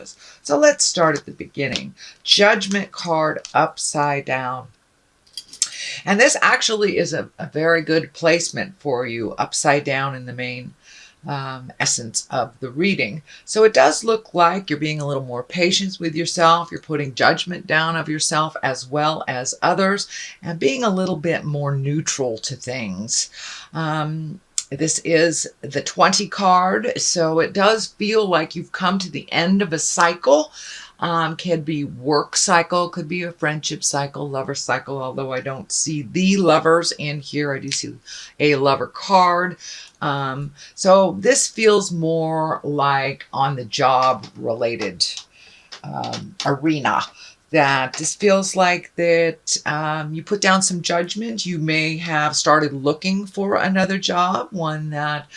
challenges. So let's start at the beginning. Judgment card upside down. And this actually is a very good placement for you upside down in the main essence of the reading. So it does look like you're being a little more patient with yourself. You're putting judgment down of yourself as well as others and being a little bit more neutral to things. This is the 20 card, so it does feel like you've come to the end of a cycle. Could be work cycle, could be a friendship cycle, lover cycle, although I don't see the lovers in here. I do see a lover card. So this feels more like on the job related arena. That this feels like that you put down some judgment. You may have started looking for another job, one that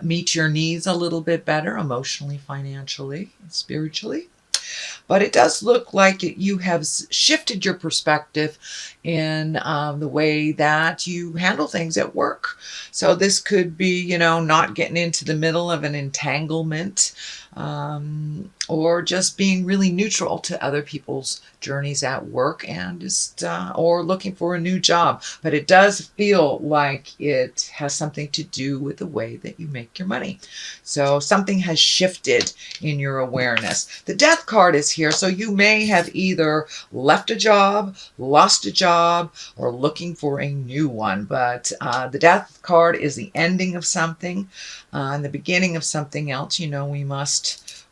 meets your needs a little bit better emotionally, financially, spiritually. But it does look like you have shifted your perspective in the way that you handle things at work. So this could be, you know, not getting into the middle of an entanglement, or just being really neutral to other people's journeys at work, and just or looking for a new job. But it does feel like it has something to do with the way that you make your money. So something has shifted in your awareness. The Death card is here, so you may have either left a job, lost a job, or looking for a new one. But the Death card is the ending of something and the beginning of something else. You know, we must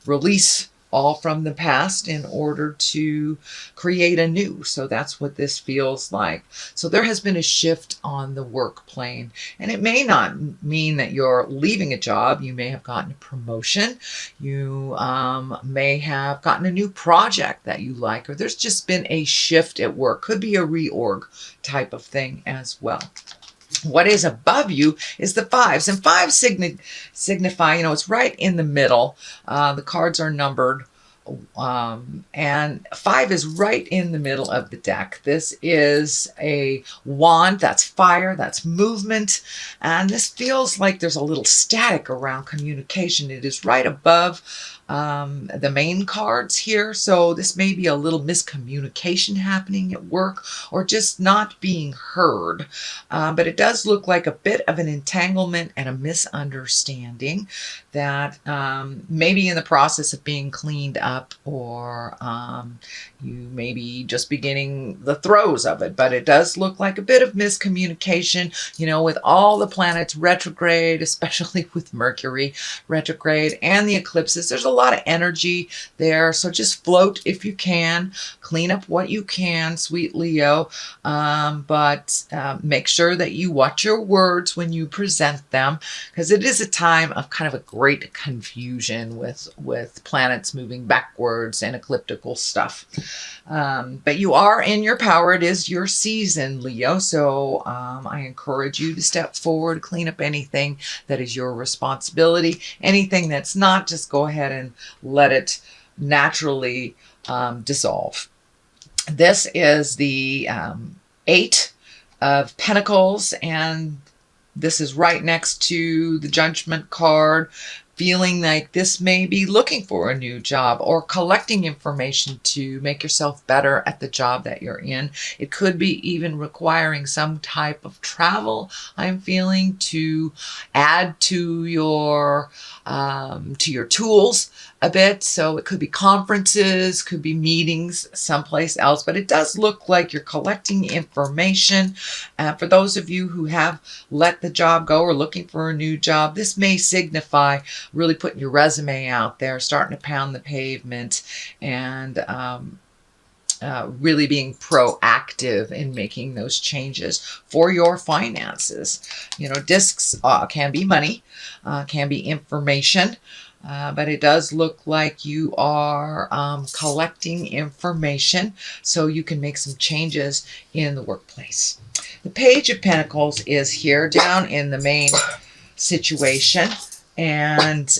release all from the past in order to create a new. So that's what this feels like. So there has been a shift on the work plane, and it may not mean that you're leaving a job. You may have gotten a promotion. You may have gotten a new project that you like, or there's just been a shift at work. Could be a reorg type of thing as well. What is above you is the fives, and fives signify, you know, it's right in the middle. The cards are numbered, and 5 is right in the middle of the deck. This is a wand. That's fire, that's movement, and this feels like there's a little static around communication. It is right above the main cards here, so this may be a little miscommunication happening at work, or just not being heard. But it does look like a bit of an entanglement and a misunderstanding that may be in the process of being cleaned up, or you may be just beginning the throes of it. But it does look like a bit of miscommunication, you know, with all the planets retrograde, especially with Mercury retrograde and the eclipses. There's a lot of energy there, so just float if you can, clean up what you can, sweet Leo, but make sure that you watch your words when you present them, because it is a time of kind of a great confusion with planets moving backwards and ecliptical stuff. But you are in your power. It is your season, Leo, so I encourage you to step forward, clean up anything that is your responsibility. Anything that's not, just go ahead and let it naturally dissolve. This is the 8 of Pentacles, and this is right next to the Judgment card, feeling like this may be looking for a new job or collecting information to make yourself better at the job that you're in. It could be even requiring some type of travel, I'm feeling, to add to your tools a bit. So it could be conferences, could be meetings someplace else, but it does look like you're collecting information. For those of you who have let the job go or looking for a new job, this may signify really putting your resume out there, starting to pound the pavement, and really being proactive in making those changes for your finances. You know, discs can be money, can be information, but it does look like you are collecting information so you can make some changes in the workplace. The Page of Pentacles is here down in the main situation. And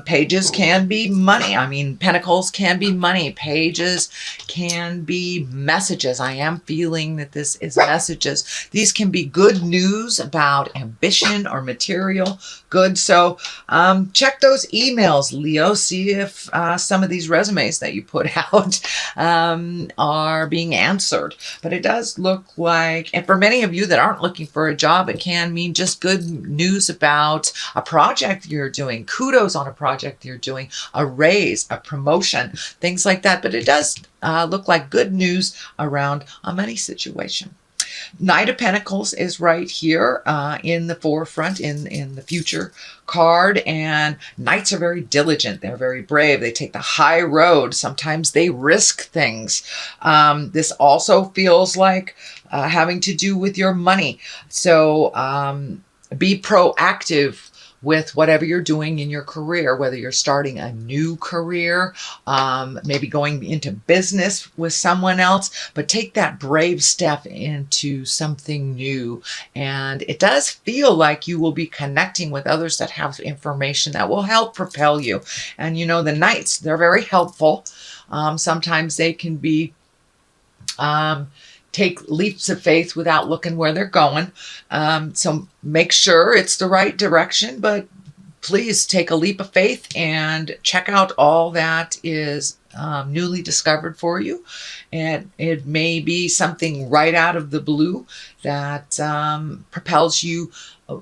pages can be money. I mean, pentacles can be money. Pages can be messages. I am feeling that this is messages. These can be good news about ambition or material good. So check those emails, Leo. See if some of these resumes that you put out are being answered. But it does look like, and for many of you that aren't looking for a job, it can mean just good news about a project you're doing, kudos on a project you're doing, a raise, a promotion, things like that. But it does look like good news around a money situation. Knight of Pentacles is right here in the forefront, in the future card. And knights are very diligent. They're very brave. They take the high road. Sometimes they risk things. This also feels like having to do with your money. So be proactive with whatever you're doing in your career, whether you're starting a new career, maybe going into business with someone else, but take that brave step into something new. And it does feel like you will be connecting with others that have information that will help propel you. And you know, the knights, they're very helpful. Sometimes they can be take leaps of faith without looking where they're going. So make sure it's the right direction, but please take a leap of faith and check out all that is newly discovered for you. And it may be something right out of the blue that propels you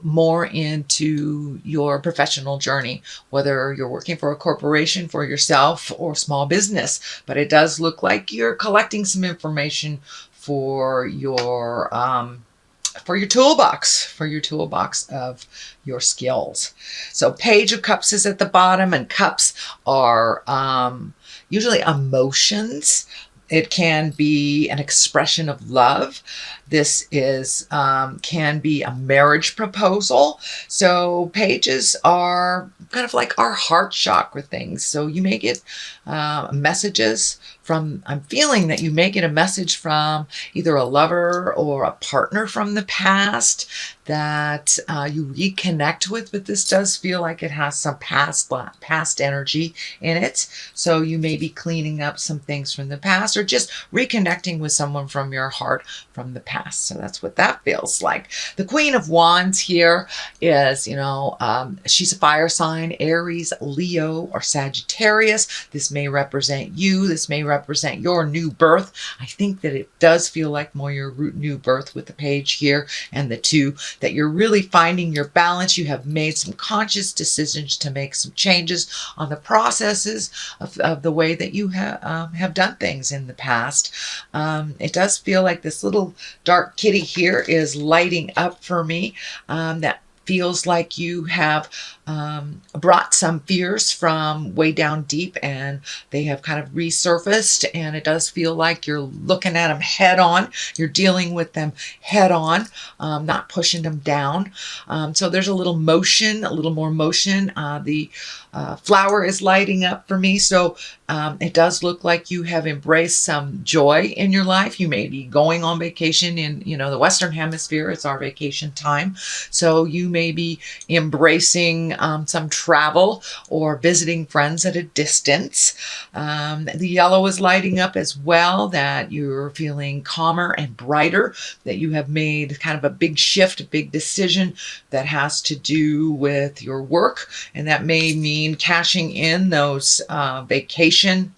more into your professional journey, whether you're working for a corporation, for yourself, or small business. But it does look like you're collecting some information for your toolbox of your skills. So Page of Cups is at the bottom, and cups are usually emotions. It can be an expression of love. This is can be a marriage proposal. So pages are kind of like our heart chakra things. So you may get messages from, I'm feeling that you may get a message from either a lover or a partner from the past that you reconnect with, but this does feel like it has some past energy in it. So you may be cleaning up some things from the past or just reconnecting with someone from your heart from the past. So that's what that feels like. The Queen of Wands here is, you know, she's a fire sign, Aries, Leo, or Sagittarius. This may represent you. This may represent your new birth. I think that it does feel like more your new birth with the page here and the two, that you're really finding your balance. You have made some conscious decisions to make some changes on the processes of the way that you have done things in the past. It does feel like this little dark kitty here is lighting up for me. That feels like you have brought some fears from way down deep and they have kind of resurfaced, and it does feel like you're looking at them head on. You're dealing with them head on, not pushing them down. So there's a little motion, a little more motion. The flower is lighting up for me. So it does look like you have embraced some joy in your life. You may be going on vacation in, you know, the Western Hemisphere. It's our vacation time. So you may be embracing some travel or visiting friends at a distance. The yellow is lighting up as well, that you're feeling calmer and brighter, that you have made kind of a big shift, a big decision that has to do with your work. And that may mean cashing in those vacation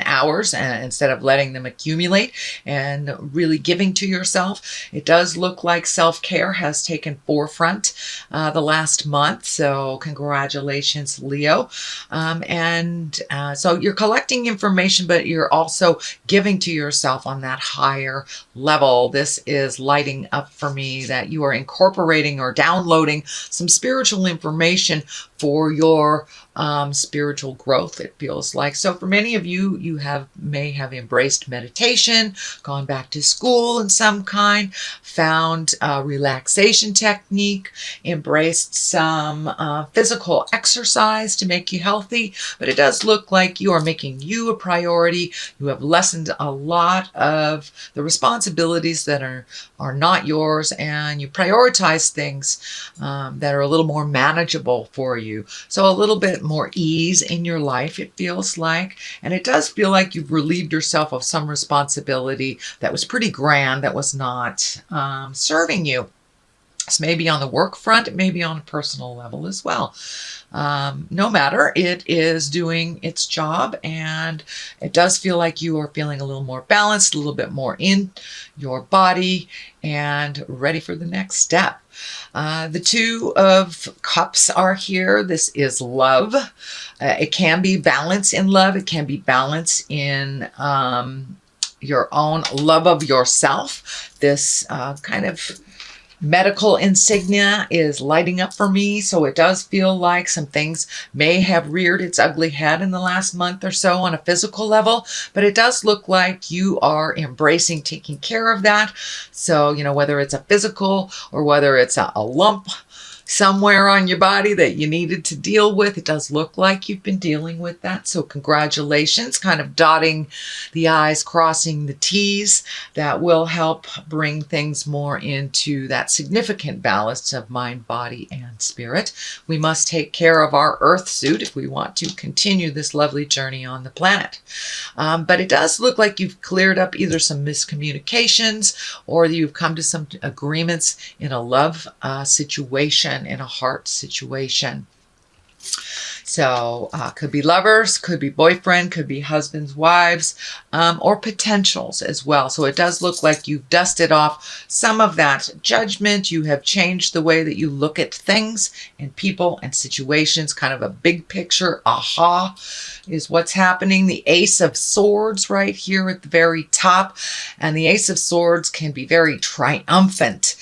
hours instead of letting them accumulate, and really giving to yourself. It does look like self-care has taken forefront the last month. So congratulations, Leo. So you're collecting information, but you're also giving to yourself on that higher level. This is lighting up for me that you are incorporating or downloading some spiritual information for your spiritual growth, it feels like. So for many of you, you may have embraced meditation, gone back to school in some kind, found a relaxation technique, embraced some physical exercise to make you healthy. But it does look like you are making you a priority. You have lessened a lot of the responsibilities that are not yours, and you prioritize things that are a little more manageable for you. So a little bit more ease in your life, it feels like. And it does feel like you've relieved yourself of some responsibility that was pretty grand, that was not serving you. So maybe on the work front, it may be on a personal level as well. No matter, it is doing its job, and it does feel like you are feeling a little more balanced, a little bit more in your body, and ready for the next step. The Two of Cups are here. This is love. It can be balance in love. It can be balance in your own love of yourself. This kind of medical insignia is lighting up for me, so it does feel like some things may have reared its ugly head in the last month or so on a physical level, but it does look like you are embracing taking care of that. So, you know, whether it's a physical or whether it's a lump somewhere on your body that you needed to deal with, it does look like you've been dealing with that. So congratulations, kind of dotting the I's, crossing the T's. That will help bring things more into that significant balance of mind, body, and spirit. We must take care of our earth suit if we want to continue this lovely journey on the planet. But it does look like you've cleared up either some miscommunications, or you've come to some agreements in a love situation, in a heart situation. So could be lovers, could be boyfriend, could be husbands, wives, or potentials as well. So it does look like you've dusted off some of that judgment. You have changed the way that you look at things and people and situations. Kind of a big picture aha is what's happening. The Ace of Swords right here at the very top. And the Ace of Swords can be very triumphant.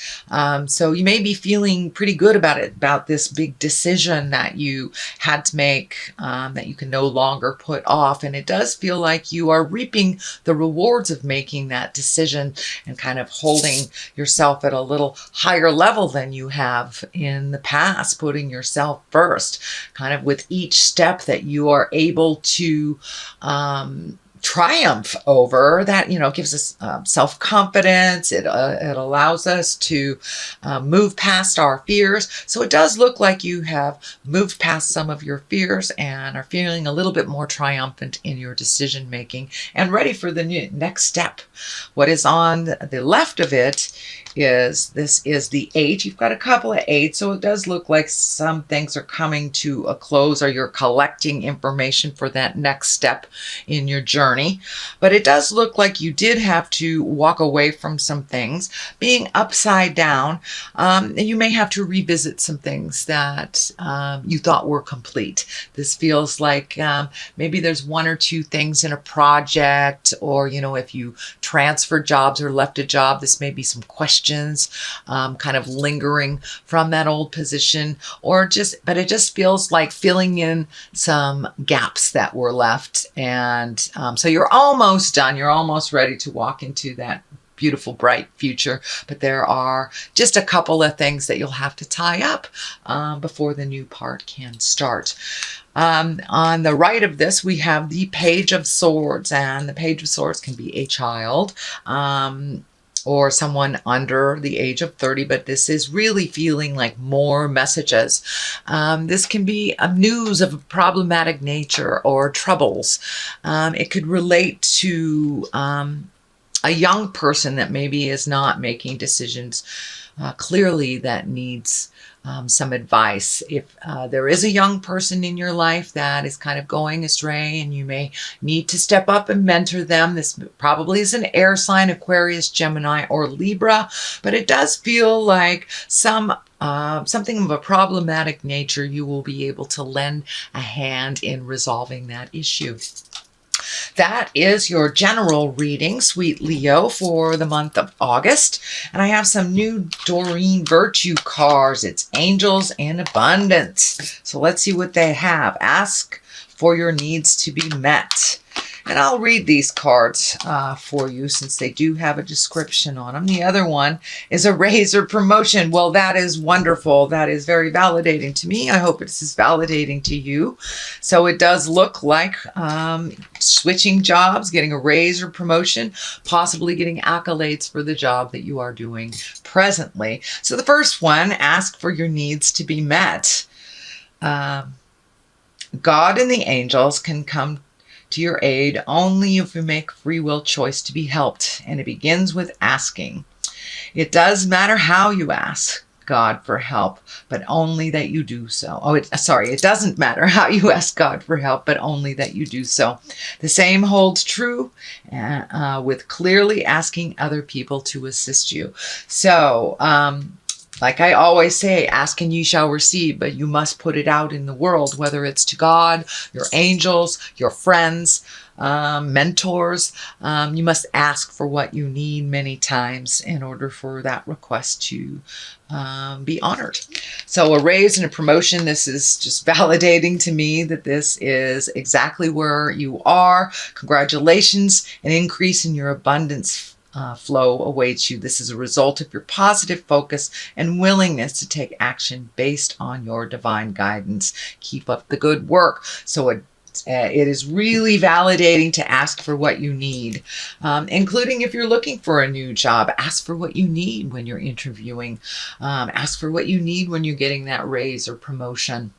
So you may be feeling pretty good about it, about this big decision that you had to make, that you can no longer put off. And it does feel like you are reaping the rewards of making that decision and kind of holding yourself at a little higher level than you have in the past, putting yourself first, kind of with each step that you are able to triumph over. That, you know, gives us self-confidence. It allows us to move past our fears. So it does look like you have moved past some of your fears and are feeling a little bit more triumphant in your decision making and ready for the next step. What is on the left of it is, this is the 8. You've got a couple of 8, so it does look like some things are coming to a close, or you're collecting information for that next step in your journey. But it does look like you did have to walk away from some things. Being upside down, you may have to revisit some things that you thought were complete. This feels like maybe there's 1 or 2 things in a project, or, you know, if you transferred jobs or left a job, this may be some questions kind of lingering from that old position, but it just feels like filling in some gaps that were left. And so you're almost done. You're almost ready to walk into that beautiful, bright future. But there are just a couple of things that you'll have to tie up before the new part can start. On the right of this, we have the Page of Swords, and the Page of Swords can be a child, or someone under the age of 30, but this is really feeling like more messages. This can be news of a problematic nature or troubles. It could relate to a young person that maybe is not making decisions clearly, that needs some advice. If there is a young person in your life that is kind of going astray and you may need to step up and mentor them, this probably is an air sign, Aquarius, Gemini, or Libra, but it does feel like something of a problematic nature. You will be able to lend a hand in resolving that issue. that is your general reading, sweet Leo, for the month of August. And I have some new Doreen Virtue cards. It's Angels and Abundance. So let's see what they have. Ask for your needs to be met. And I'll read these cards for you since they do have a description on them. The other one is a raise or promotion. Well, that is wonderful. That is very validating to me. I hope it's as validating to you. So it does look like switching jobs, getting a raise or promotion, possibly getting accolades for the job that you are doing presently. So the first one, ask for your needs to be met. God and the angels can come to your aid only if you make free will choice to be helped, and it begins with asking. It does matter how you ask God for help, but only that you do so. It doesn't matter how you ask God for help, but only that you do so. The same holds true with clearly asking other people to assist you. So, like I always say, ask and ye shall receive, but you must put it out in the world, whether it's to God, your angels, your friends, mentors. You must ask for what you need many times in order for that request to be honored. So a raise and a promotion, this is just validating to me that this is exactly where you are. Congratulations, an increase in your abundance flow awaits you. This is a result of your positive focus and willingness to take action based on your divine guidance. Keep up the good work. So it is really validating to ask for what you need, including if you're looking for a new job. Ask for what you need when you're interviewing. Ask for what you need when you're getting that raise or promotion.